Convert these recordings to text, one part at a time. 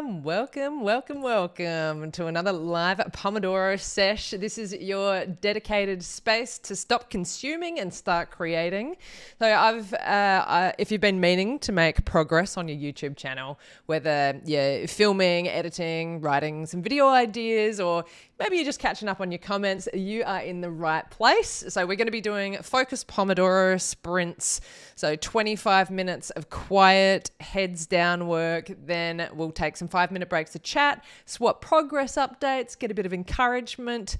Welcome to another live Pomodoro sesh. This is your dedicated space to stop consuming and start creating. So if you've been meaning to make progress on your YouTube channel, whether you're filming, editing, writing some video ideas, or maybe you're just catching up on your comments, you are in the right place. So we're going to be doing focused Pomodoro sprints. So 25 minutes of quiet, heads down work. Then we'll take some 5-minute breaks to chat, swap progress updates, get a bit of encouragement.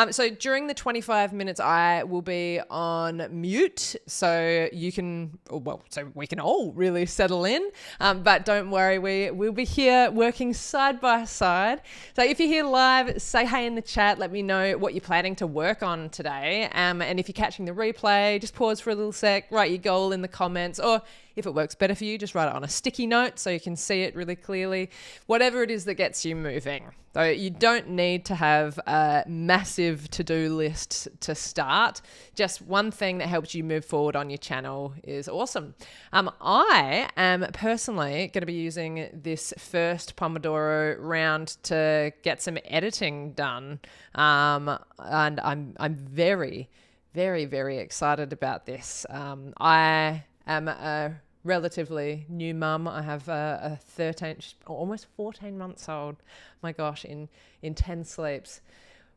So during the 25 minutes, I will be on mute. So we can all really settle in. But don't worry, we'll be here working side by side. So if you're here live, say hey in the chat. Let me know what you're planning to work on today. And if you're catching the replay, just pause for a little sec, write your goal in the comments, or if it works better for you, just write it on a sticky note so you can see it really clearly. Whatever it is that gets you moving. So you don't need to have a massive to-do list to start. Just one thing that helps you move forward on your channel is awesome. I am personally going to be using this first Pomodoro round to get some editing done. And I'm very, very, very excited about this. I am a relatively new mum. I have a 13, almost 14 months old. My gosh, in 10 sleeps.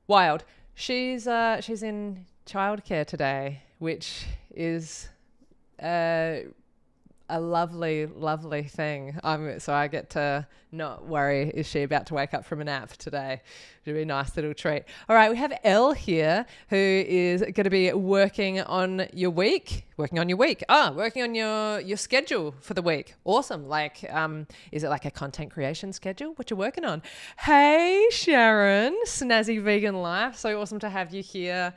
Wild. She's in childcare today, which is a lovely, lovely thing. So I get to not worry, is she about to wake up from a nap today? It'll be a nice little treat. All right, we have Elle here, who is going to be working on your schedule for the week. Awesome. Is it like a content creation schedule? What you're working on? Hey, Sharon, Snazzy Vegan Life. So awesome to have you here.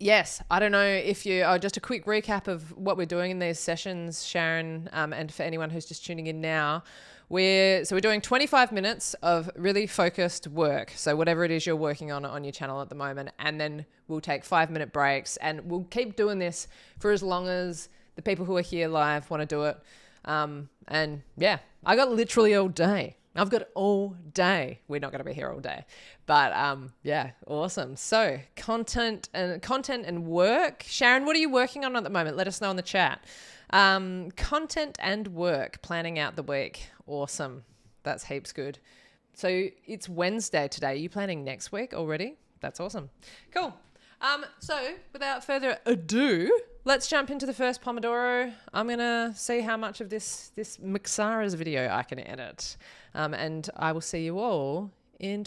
Yes, I don't know if just a quick recap of what we're doing in these sessions, Sharon, and for anyone who's just tuning in now, we're doing 25 minutes of really focused work. So whatever it is you're working on your channel at the moment, and then we'll take 5-minute breaks, and we'll keep doing this for as long as the people who are here live want to do it. And yeah, I got literally all day. I've got all day. We're not going to be here all day, but yeah, awesome. So content and work. Sharon, what are you working on at the moment? Let us know in the chat. Content and work, planning out the week. Awesome. That's heaps good. So it's Wednesday today. Are you planning next week already? That's awesome. Cool. So without further ado, let's jump into the first Pomodoro. I'm going to see how much of this Mixara's video I can edit. And I will see you all in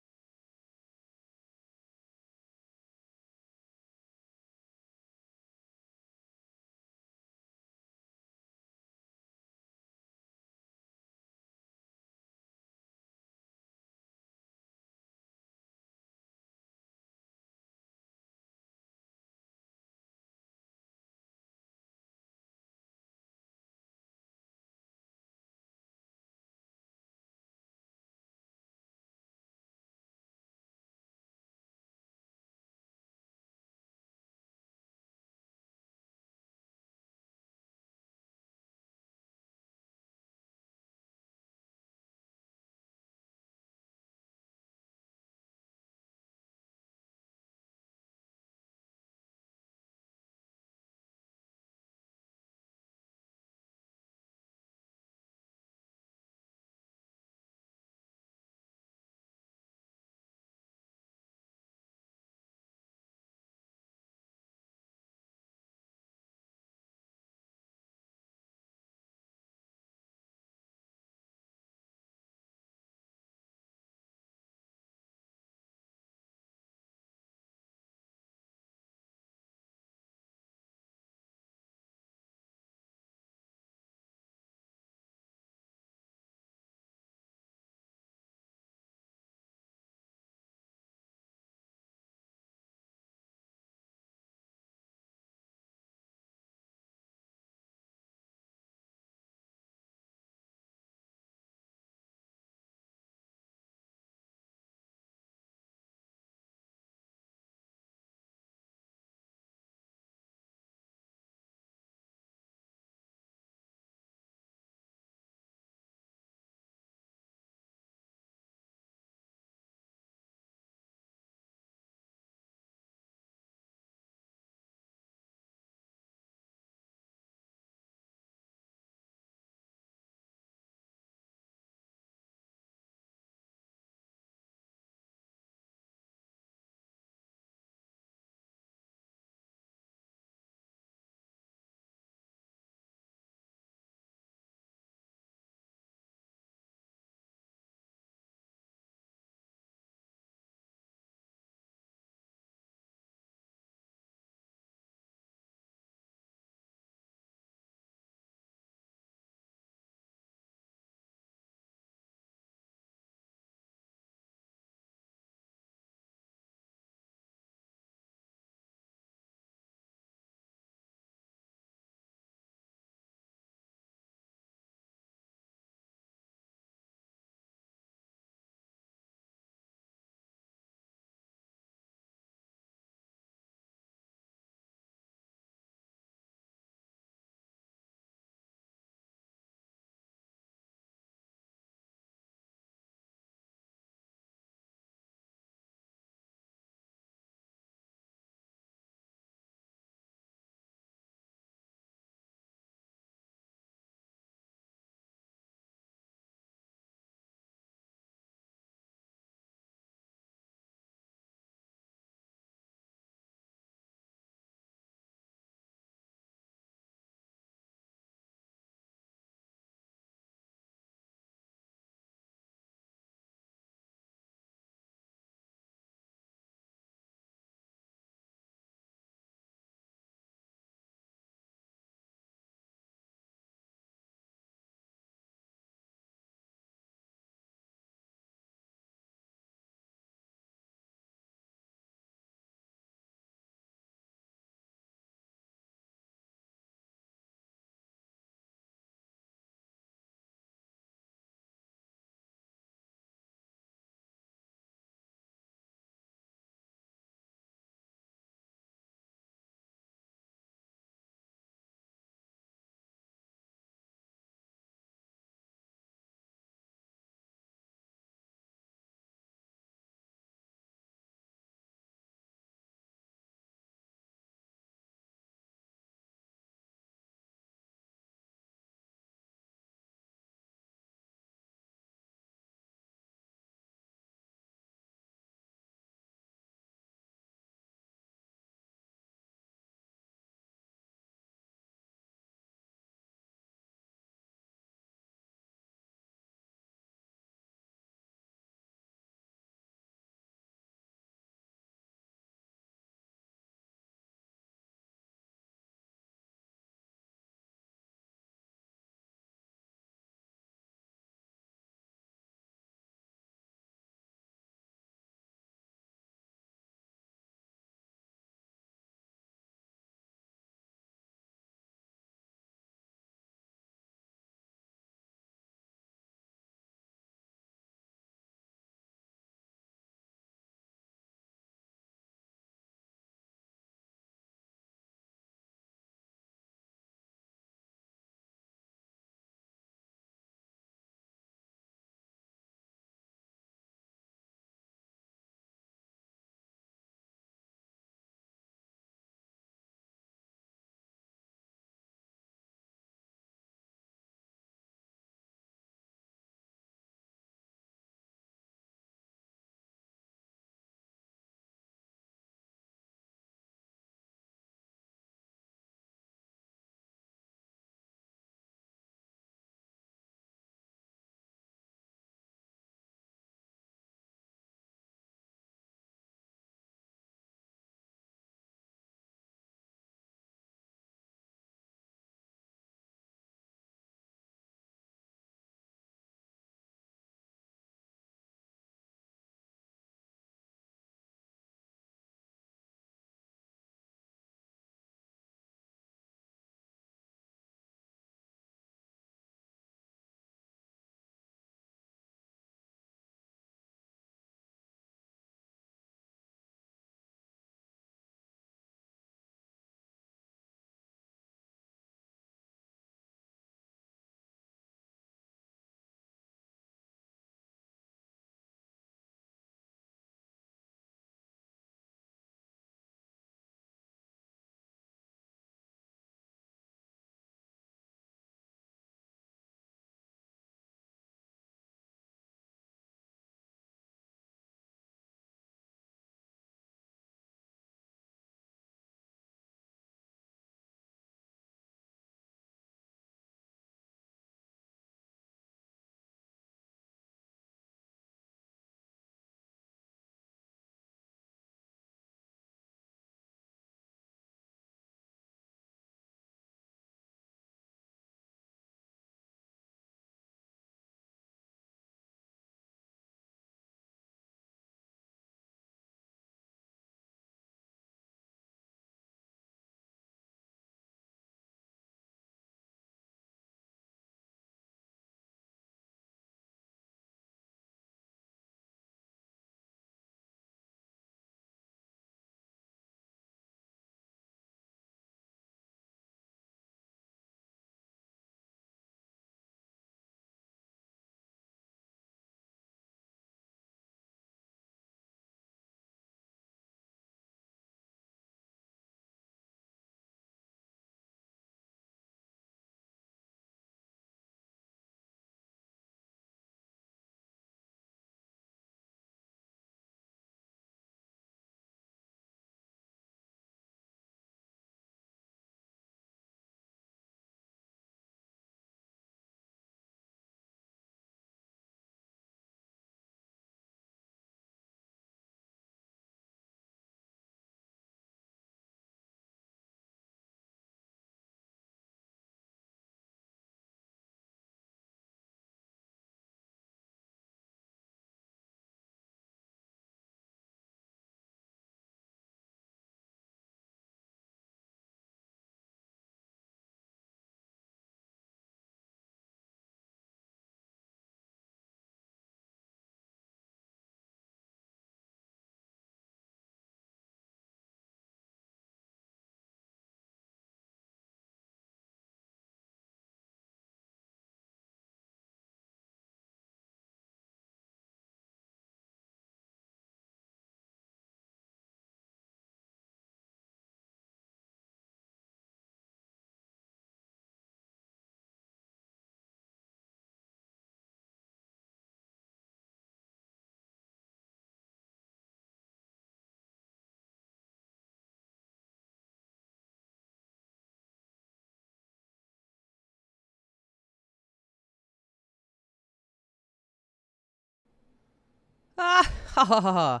Ah, ha, ha, ha, ha.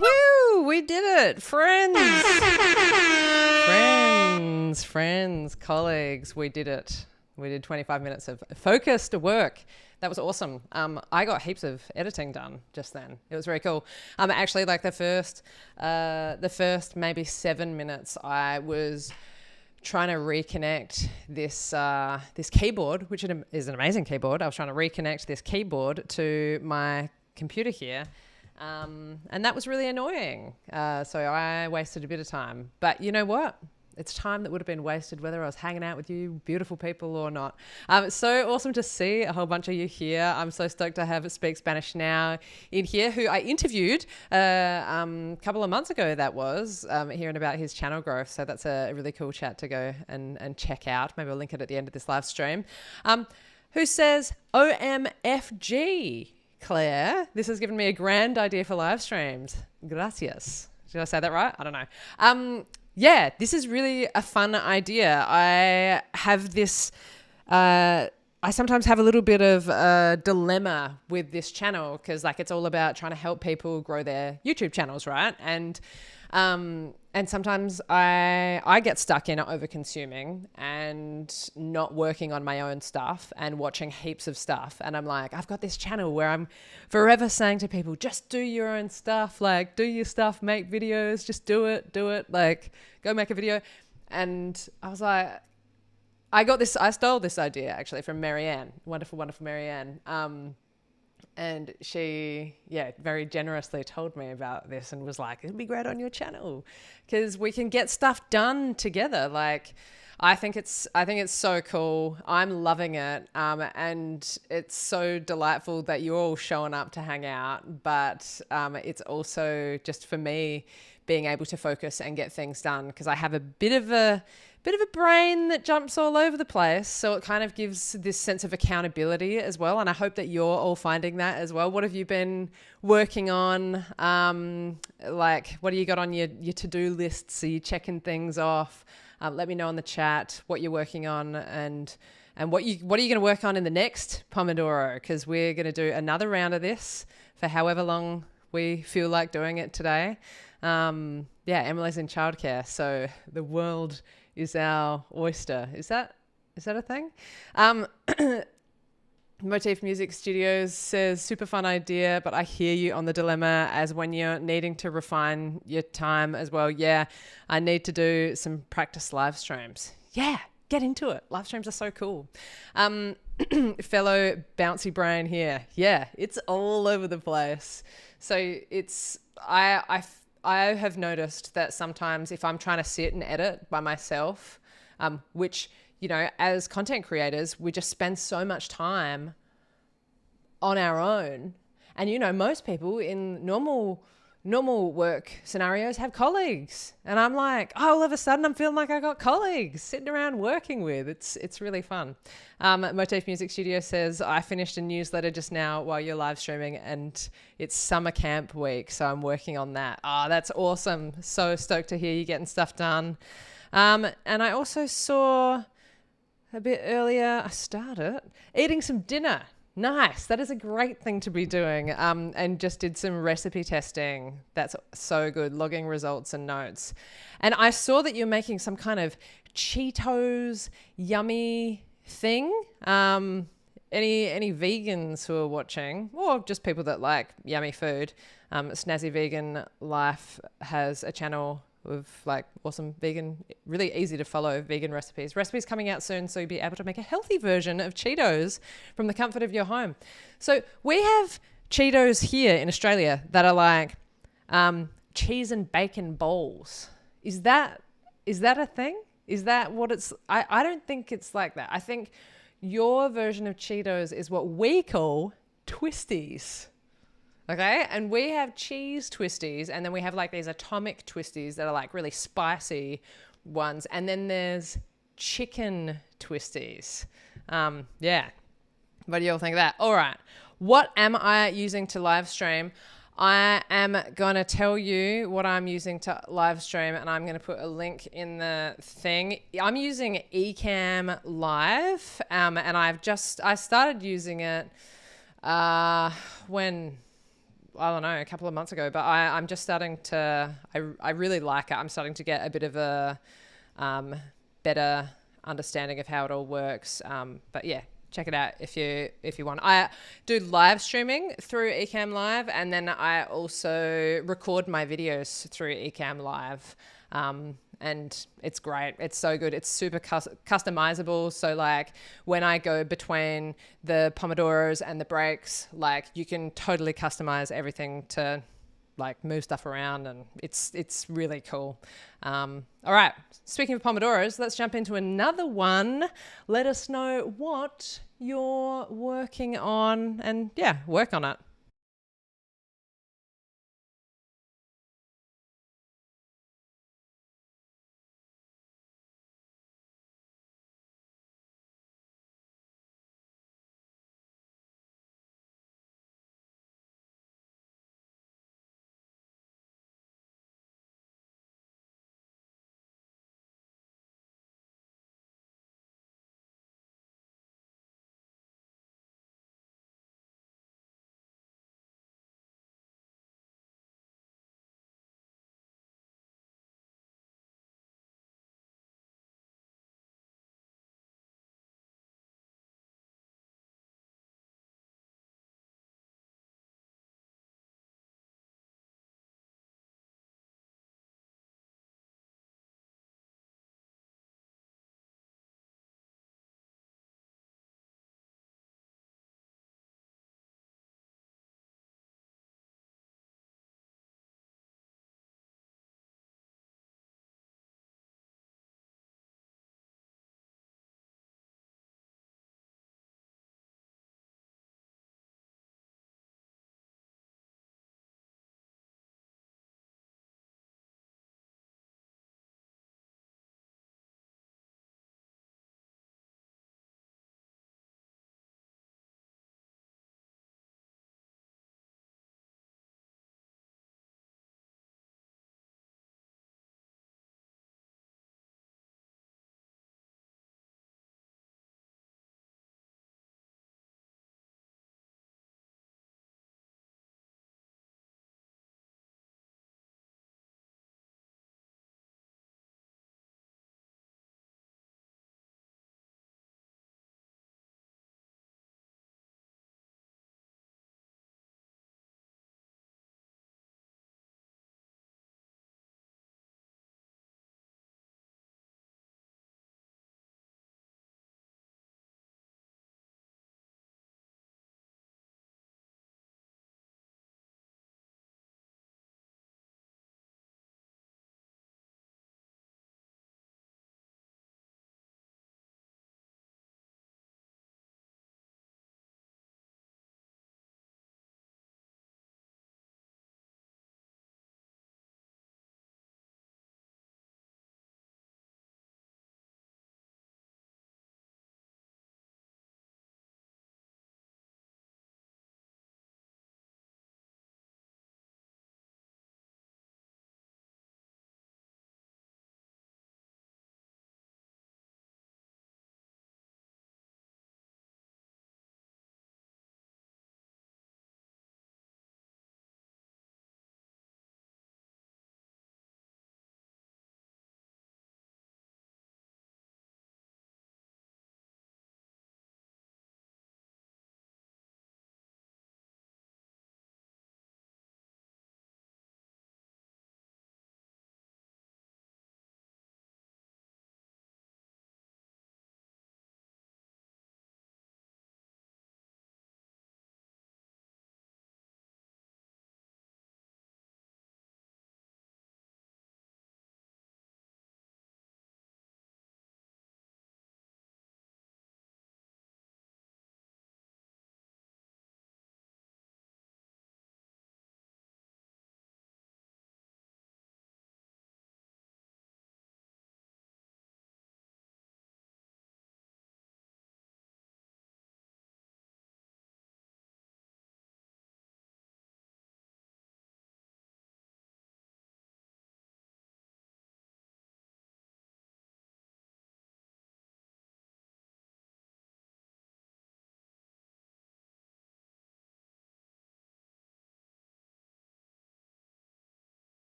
Woo, we did it. Friends, colleagues, we did it. We did 25 minutes of focused work. That was awesome. I got heaps of editing done just then. It was very cool. Actually, like the first maybe 7 minutes, I was trying to reconnect this keyboard, which is an amazing keyboard. I was trying to reconnect this keyboard to my computer here. And that was really annoying. So I wasted a bit of time. But you know what? It's time that would have been wasted whether I was hanging out with you beautiful people or not. It's so awesome to see a whole bunch of you here. I'm so stoked to have Speak Spanish Now in here, who I interviewed a couple of months ago, that was, hearing about his channel growth. So that's a really cool chat to go and check out. Maybe I'll link it at the end of this live stream. Who says, OMFG, Claire, this has given me a grand idea for live streams. Gracias. Did I say that right? I don't know. Yeah, this is really a fun idea. I have this, I sometimes have a little bit of a dilemma with this channel because like it's all about trying to help people grow their YouTube channels, right? And sometimes I get stuck in over consuming and not working on my own stuff and watching heaps of stuff. And I'm like, I've got this channel where I'm forever saying to people, just do your own stuff, like do your stuff, make videos, just do it, like go make a video. And I was like, I stole this idea actually from Marianne, wonderful Marianne. And she, very generously told me about this and was like, it'd be great on your channel because we can get stuff done together. Like, I think it's so cool. I'm loving it. And it's so delightful that you're all showing up to hang out. But it's also just for me being able to focus and get things done because I have a bit of a brain that jumps all over the place. So it kind of gives this sense of accountability as well. And I hope that you're all finding that as well. What have you been working on? Like, what do you got on your to-do lists? Are you checking things off? Let me know in the chat what you're working on and what are you going to work on in the next Pomodoro? Because we're going to do another round of this for however long we feel like doing it today. Emily's in childcare, so the world is our oyster. Is that a thing? Motif Music Studios says, super fun idea, but I hear you on the dilemma as when you're needing to refine your time as well. Yeah, I need to do some practice live streams. Yeah, get into it. Live streams are so cool. Fellow bouncy brain here. Yeah, it's all over the place. So I have noticed that sometimes if I'm trying to sit and edit by myself, which, you know, as content creators, we just spend so much time on our own. And, you know, most people in normal work scenarios have colleagues. And I'm like, oh, all of a sudden I'm feeling like I got colleagues sitting around working with. It's really fun. Motif Music Studio says, I finished a newsletter just now while you're live streaming and it's summer camp week. So I'm working on that. Oh, that's awesome. So stoked to hear you getting stuff done. And I also saw a bit earlier, I started eating some dinner. Nice. That is a great thing to be doing. And just did some recipe testing. That's so good. Logging results and notes. And I saw that you're making some kind of Cheetos yummy thing. Any vegans who are watching, or just people that like yummy food, Snazzy Vegan Life has a channel with like awesome vegan, really easy to follow vegan recipes. Recipes coming out soon, so you'll be able to make a healthy version of Cheetos from the comfort of your home. So we have Cheetos here in Australia that are like cheese and bacon bowls. Is that a thing? Is that what it's? I don't think it's like that. I think your version of Cheetos is what we call twisties. Okay, and we have cheese twisties, and then we have like these atomic twisties that are like really spicy ones, and then there's chicken twisties. Yeah, what do you all think of that? All right, what am I using to live stream? I am going to tell you what I'm using to live stream, and I'm going to put a link in the thing. I'm using Ecamm Live, and I started using it when I don't know, a couple of months ago, but I'm just starting to, I really like it. I'm starting to get a bit of a um, better understanding of how it all works. But yeah, check it out if you want. I do live streaming through Ecamm Live, and then I also record my videos through Ecamm Live. And it's great. It's so good. It's super customizable. So like when I go between the Pomodoros and the breaks, like you can totally customize everything to like move stuff around, and it's really cool. All right. Speaking of Pomodoros, let's jump into another one. Let us know what you're working on, and yeah, work on it.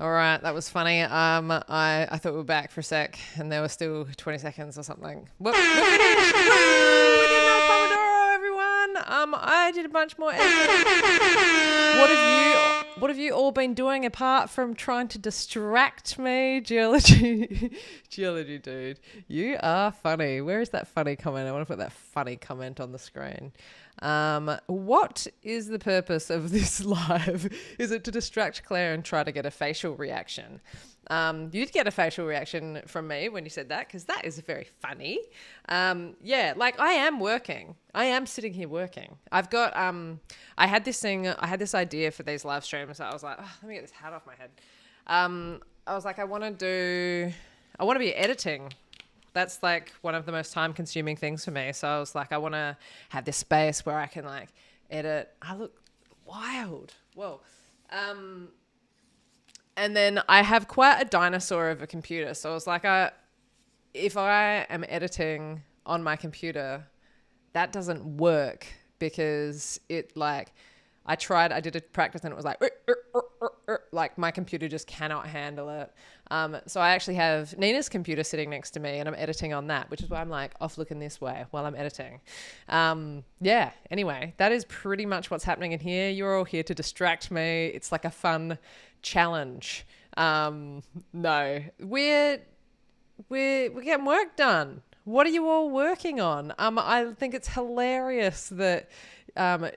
All right, that was funny. I thought we were back for a sec, and there were still 20 seconds or something. Whoop, we're finished. Woo! We did another Pomodoro, everyone. I did a bunch more editing. What have you all been doing apart from trying to distract me? Geology, geology, dude, you are funny. Where is that funny comment? I want to put that funny comment on the screen. What is the purpose of this live? Is it to distract Claire and try to get a facial reaction? You did get a facial reaction from me when you said that, because that is very funny. Yeah, like I am working. I am sitting here working. I've got, I had this idea for these live streams. I was like, oh, let me get this hat off my head. I was like, I want to be editing. That's like one of the most time consuming things for me. So I was like, I want to have this space where I can like edit. I look wild. Whoa. And then I have quite a dinosaur of a computer. So I was like, if I am editing on my computer, that doesn't work because it like, I did a practice and it was like my computer just cannot handle it. So I actually have Nina's computer sitting next to me and I'm editing on that, which is why I'm like off looking this way while I'm editing. Yeah, anyway, that is pretty much what's happening in here. You're all here to distract me. It's like a fun challenge. No, we're getting work done. What are you all working on? I think it's hilarious that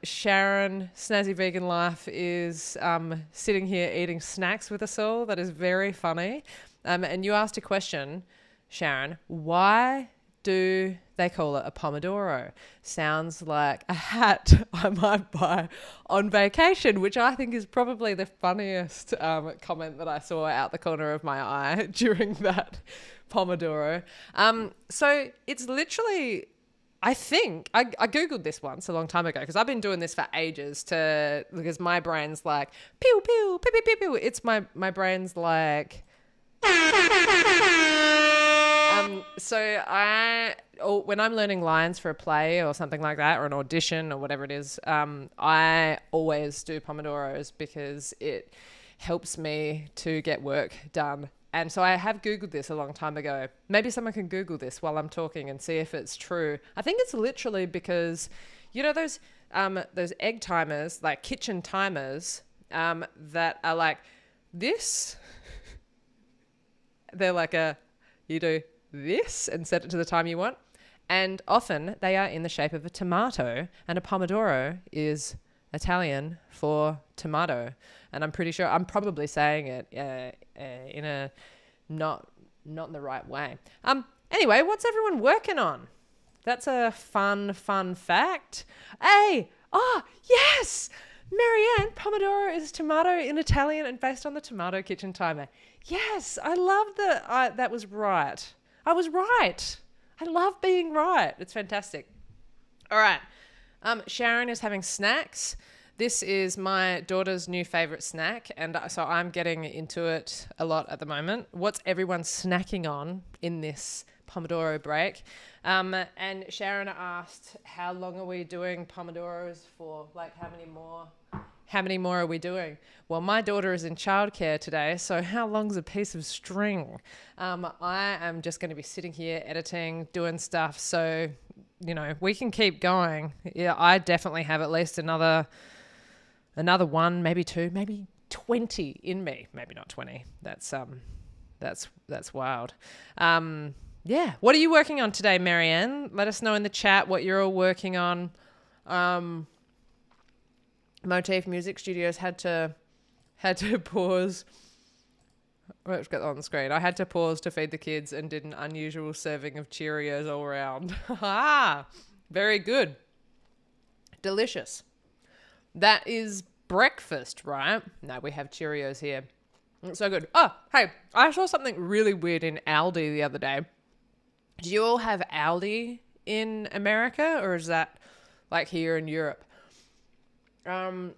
Sharon, Snazzy Vegan Life, is sitting here eating snacks with us all. That is very funny. And you asked a question, Sharon, why do they call it a Pomodoro? Sounds like a hat I might buy on vacation, which I think is probably the funniest comment that I saw out the corner of my eye during that Pomodoro. So it's literally, I think, I Googled this once a long time ago because I've been doing this for ages because my brain's like, pew, pew, pew, pew, pew, pew. It's my brain's like... when I'm learning lines for a play or something like that, or an audition or whatever it is, I always do Pomodoros because it helps me to get work done. And so I have Googled this a long time ago. Maybe someone can Google this while I'm talking and see if it's true. I think it's literally because, you know, those egg timers, like kitchen timers, that are like this. They're like you do this and set it to the time you want. And often they are in the shape of a tomato, and a Pomodoro is Italian for tomato. And I'm pretty sure I'm probably saying it in a not in the right way. Anyway, what's everyone working on? That's a fun fact. Hey, yes! Marianne, Pomodoro is tomato in Italian and based on the tomato kitchen timer. Yes, I love that. That was right. I was right. I love being right. It's fantastic. All right. Sharon is having snacks. This is my daughter's new favorite snack, and so I'm getting into it a lot at the moment. What's everyone snacking on in this Pomodoro break? And Sharon asked, how long are we doing Pomodoros for? Like, how many more are we doing? Well, my daughter is in childcare today, so how long's a piece of string? I am just going to be sitting here editing, doing stuff, so, you know, we can keep going. Yeah, I definitely have at least another one, maybe two, maybe 20 in me. Maybe not 20. That's wild. Yeah. What are you working on today, Marianne? Let us know in the chat what you're all working on. Motif Music Studios had to pause. Let's get that on the screen. I had to pause to feed the kids and did an unusual serving of Cheerios all around. Very good. Delicious. That is breakfast, right? No, we have Cheerios here. It's so good. Oh, hey, I saw something really weird in Aldi the other day. Do you all have Aldi in America, or is that like here in Europe? I'm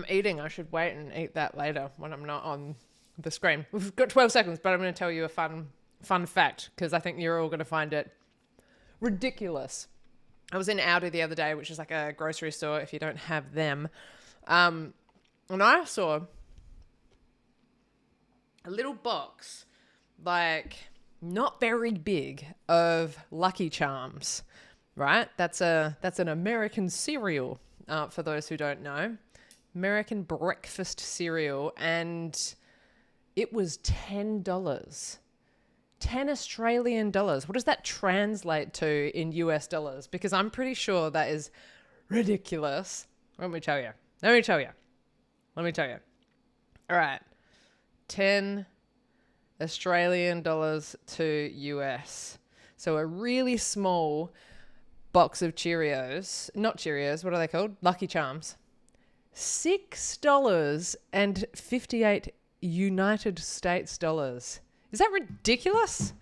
eating. I should wait and eat that later when I'm not on the screen. We've got 12 seconds, but I'm going to tell you a fun fact because I think you're all going to find it ridiculous. I was in Aldi the other day, which is like a grocery store if you don't have them. And I saw a little box, like not very big, of Lucky Charms, right? That's an American cereal, for those who don't know. American breakfast cereal, and it was $10. 10 Australian dollars. What does that translate to in US dollars? Because I'm pretty sure that is ridiculous. Let me tell you. Let me tell you. Let me tell you. All right. 10 Australian dollars to US. So a really small box of Cheerios, not Cheerios, what are they called? Lucky Charms. $6.58 United States dollars. Is that ridiculous?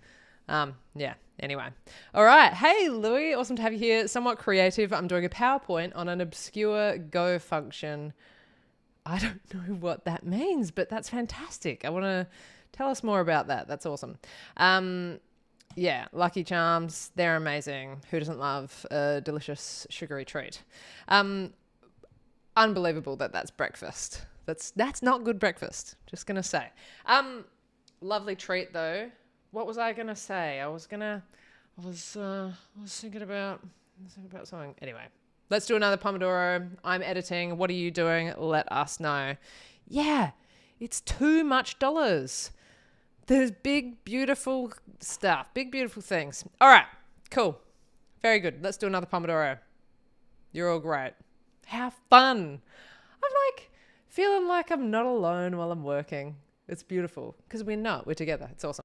Yeah, anyway. All right. Hey, Louis. Awesome to have you here. Somewhat creative. I'm doing a PowerPoint on an obscure Go function. I don't know what that means, but that's fantastic. I want to tell us more about that. That's awesome. Yeah, Lucky Charms. They're amazing. Who doesn't love a delicious sugary treat? Unbelievable that that's breakfast. That's not good breakfast. Just going to say. Lovely treat though. What was I gonna say? I was thinking about something. Anyway, let's do another Pomodoro. I'm editing. What are you doing? Let us know. Yeah, it's too much dollars. There's big, beautiful stuff. Big, beautiful things. All right, cool. Very good. Let's do another Pomodoro. You're all great. How fun. I'm like feeling like I'm not alone while I'm working. It's beautiful because we're not. We're together. It's awesome.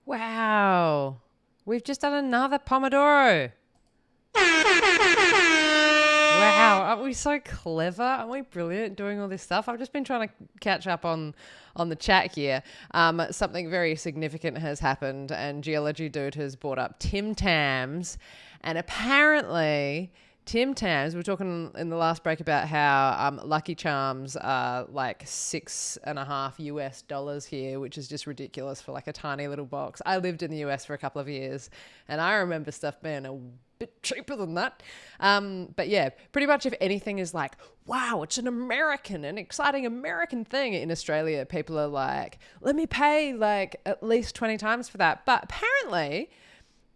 Wow. We've just done another Pomodoro. Wow, aren't we so clever? Aren't we brilliant doing all this stuff? I've just been trying to catch up on the chat here. Something very significant has happened, and Geology Dude has brought up Tim Tams, and apparently Tim Tams, we were talking in the last break about how Lucky Charms are like $6.50 here, which is just ridiculous for like a tiny little box. I lived in the US for a couple of years, and I remember stuff being a bit cheaper than that. But yeah, pretty much if anything is like, wow, it's an exciting American thing in Australia, people are like, let me pay like at least 20 times for that. But apparently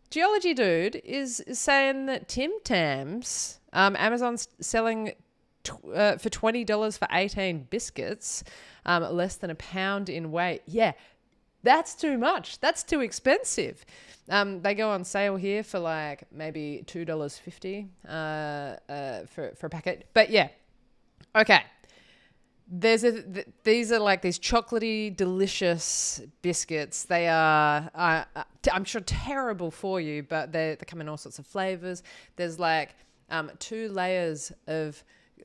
Geology Dude is saying that Tim Tams, Amazon's selling for $20 for 18 biscuits, less than a pound in weight. Yeah, that's too much. That's too expensive. They go on sale here for like maybe $2.50 for a packet. But yeah, okay. These are like these chocolatey, delicious biscuits. They are, I'm sure, terrible for you, but they come in all sorts of flavors. There's like 2 layers of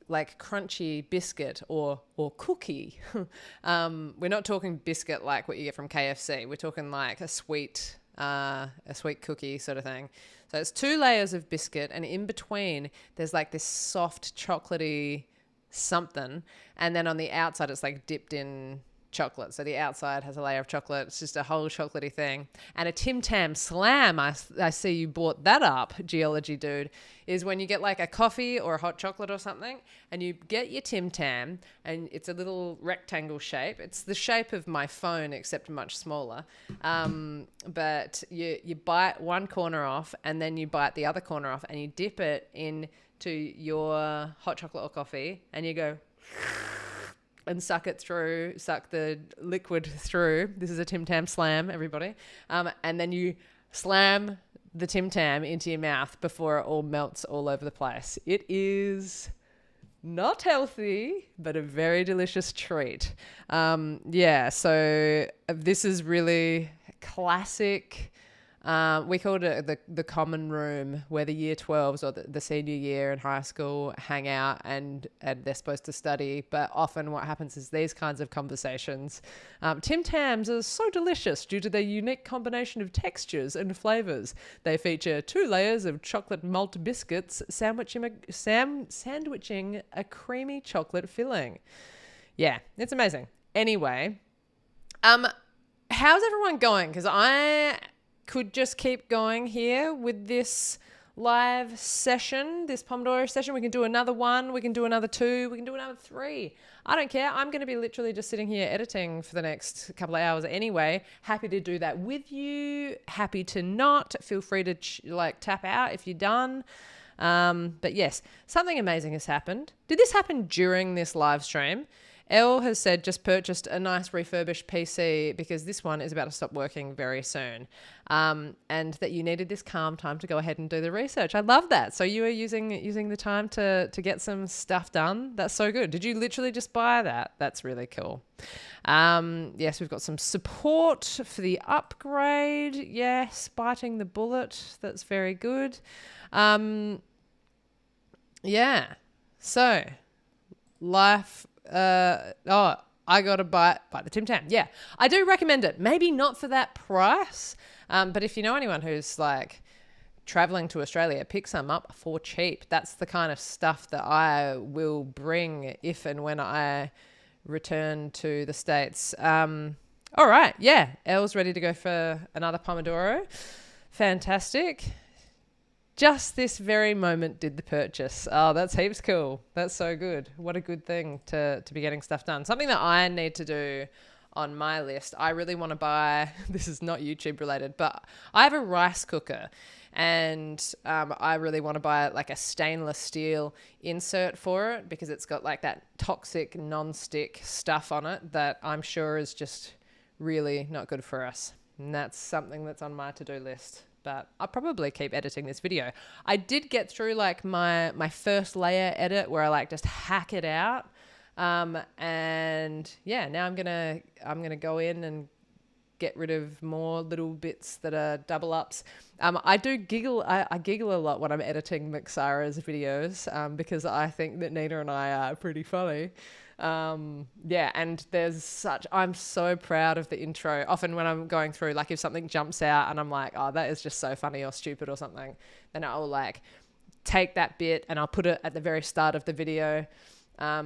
like crunchy biscuit or cookie. We're not talking biscuit like what you get from KFC. We're talking like a sweet cookie sort of thing. So it's 2 layers of biscuit, and in between there's like this soft chocolatey something, and then on the outside it's like dipped in chocolate. So the outside has a layer of chocolate. It's just a whole chocolatey thing. And a Tim Tam Slam, I see you brought that up, Geology Dude, is when you get like a coffee or a hot chocolate or something, and you get your Tim Tam, and it's a little rectangle shape. It's the shape of my phone except much smaller. But you bite one corner off, and then you bite the other corner off, and you dip it into your hot chocolate or coffee, and you go and suck the liquid through. This is a Tim Tam Slam, everybody. And then you slam the Tim Tam into your mouth before it all melts all over the place. It is not healthy, but a very delicious treat. So this is really classic. We called it the common room, where the year 12s or the senior year in high school hang out and they're supposed to study. But often what happens is these kinds of conversations. Tim Tams are so delicious due to their unique combination of textures and flavors. They feature 2 layers of chocolate malt biscuits sandwiching a creamy chocolate filling. Yeah, it's amazing. Anyway, how's everyone going? Because I could just keep going here with this live session, this Pomodoro session. We can do another 1, we can do another 2, we can do another 3. I don't care. I'm going to be literally just sitting here editing for the next couple of hours anyway. Happy to do that with you. Happy to not. Feel free to tap out if you're done. But yes, something amazing has happened. Did this happen during this live stream? Elle has said just purchased a nice refurbished PC because this one is about to stop working very soon, and that you needed this calm time to go ahead and do the research. I love that. So you are using the time to get some stuff done. That's so good. Did you literally just buy that? That's really cool. Yes, we've got some support for the upgrade. Yes, biting the bullet. That's very good. Yeah. So life. I got to buy the Tim Tam. Yeah, I do recommend it. Maybe not for that price, but if you know anyone who's like traveling to Australia, pick some up for cheap. That's the kind of stuff that I will bring if and when I return to the States. All right, yeah, Elle's ready to go for another Pomodoro. Fantastic. Just this very moment did the purchase. Oh, that's heaps cool. That's so good. What a good thing to be getting stuff done. Something that I need to do on my list. I really want to buy, this is not YouTube related, but I have a rice cooker, and I really want to buy like a stainless steel insert for it because it's got like that toxic non-stick stuff on it that I'm sure is just really not good for us. And that's something that's on my to-do list. But I'll probably keep editing this video. I did get through like my first layer edit where I like just hack it out. And yeah, now I'm gonna go in and get rid of more little bits that are double ups. I do giggle. I giggle a lot when I'm editing Mixara's videos because I think that Nina and I are pretty funny. Yeah, and I'm so proud of the intro. Often when I'm going through, like if something jumps out and I'm like, oh, that is just so funny or stupid or something, then I'll like take that bit and I'll put it at the very start of the video. I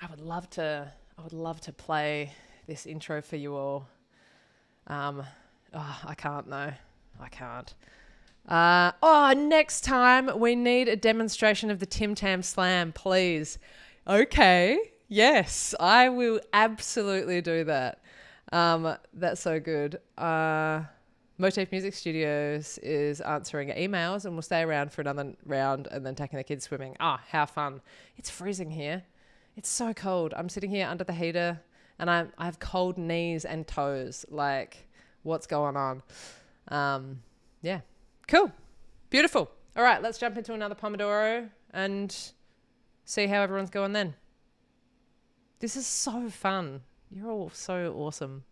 would love to play this intro for you all. I can't though. I can't. Next time we need a demonstration of the Tim Tam Slam, please. Okay. Yes, I will absolutely do that. That's so good. Motif Music Studios is answering emails and we'll stay around for another round and then taking the kids swimming. How fun. It's freezing here. It's so cold. I'm sitting here under the heater and I have cold knees and toes. Like, what's going on? Yeah. Cool. Beautiful. All right, let's jump into another Pomodoro and see how everyone's going then. This is so fun. You're all so awesome.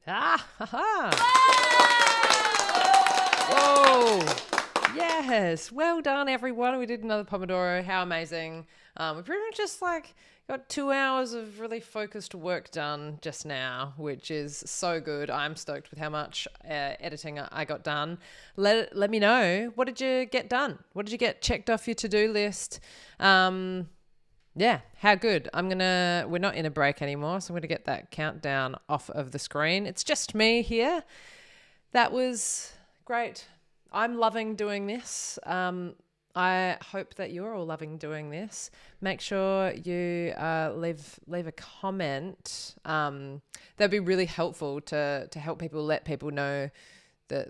Ah, ha, ha. Whoa. Yes. Well done, everyone. We did another Pomodoro. How amazing. We pretty much just got 2 hours of really focused work done just now, which is so good. I'm stoked with how much editing I got done. Let me know. What did you get done? What did you get checked off your to-do list? Yeah, how good. We're not in a break anymore, so I'm going to get that countdown off of the screen. It's just me here. That was great. I'm loving doing this. I hope that you're all loving doing this. Make sure you leave a comment. That'd be really helpful to help let people know,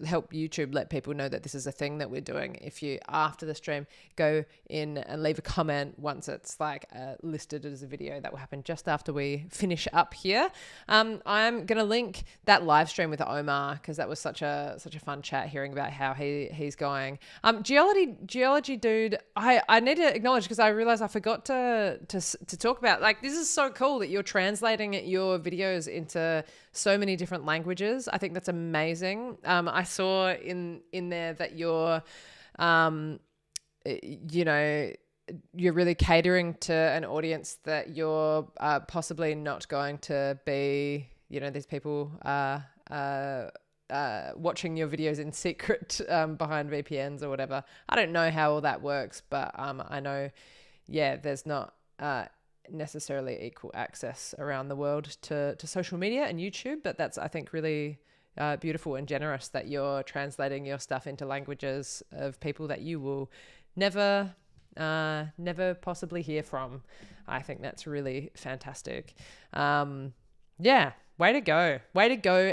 help YouTube let people know that this is a thing that we're doing. If you, after the stream, go in and leave a comment once it's listed as a video, that will happen just after we finish up here. I'm going to link that live stream with Omar, because that was such a fun chat, hearing about how he's going. Geology dude, I need to acknowledge, because I realized I forgot to talk about, this is so cool that you're translating your videos into so many different languages. I think that's amazing. I saw in there that you're really catering to an audience that you're possibly not going to be, these people watching your videos in secret behind VPNs or whatever. I don't know how all that works, but I know, there's not necessarily equal access around the world to social media and YouTube, but that's, I think, really beautiful and generous that you're translating your stuff into languages of people that you will never possibly hear from. I think that's really fantastic. Way to go,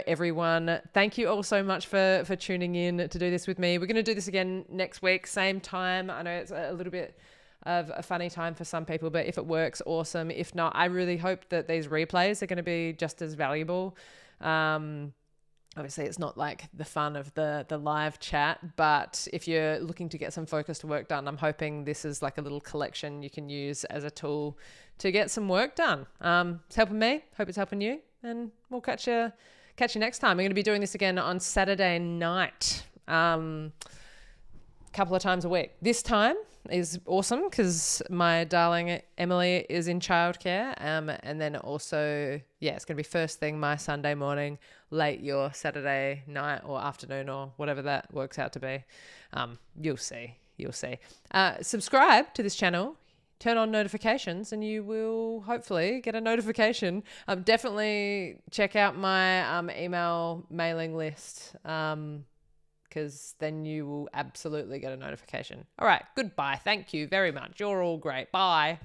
everyone. Thank you all so much for tuning in to do this with me. We're going to do this again next week, same time. I know it's a little bit of a funny time for some people, but if it works, awesome. If not, I really hope that these replays are going to be just as valuable. Obviously, it's not like the fun of the live chat, but if you're looking to get some focused work done, I'm hoping this is like a little collection you can use as a tool to get some work done. It's helping me. Hope it's helping you, and we'll catch you next time. We're going to be doing this again on Saturday night, couple of times a week. This time is awesome because my darling Emily is in childcare, and then also it's going to be first thing my Sunday morning, late your Saturday night or afternoon or whatever that works out to be. You'll see. Subscribe to this channel, turn on notifications, and you will hopefully get a notification. Definitely check out my email mailing list, because then you will absolutely get a notification. All right, goodbye. Thank you very much. You're all great. Bye.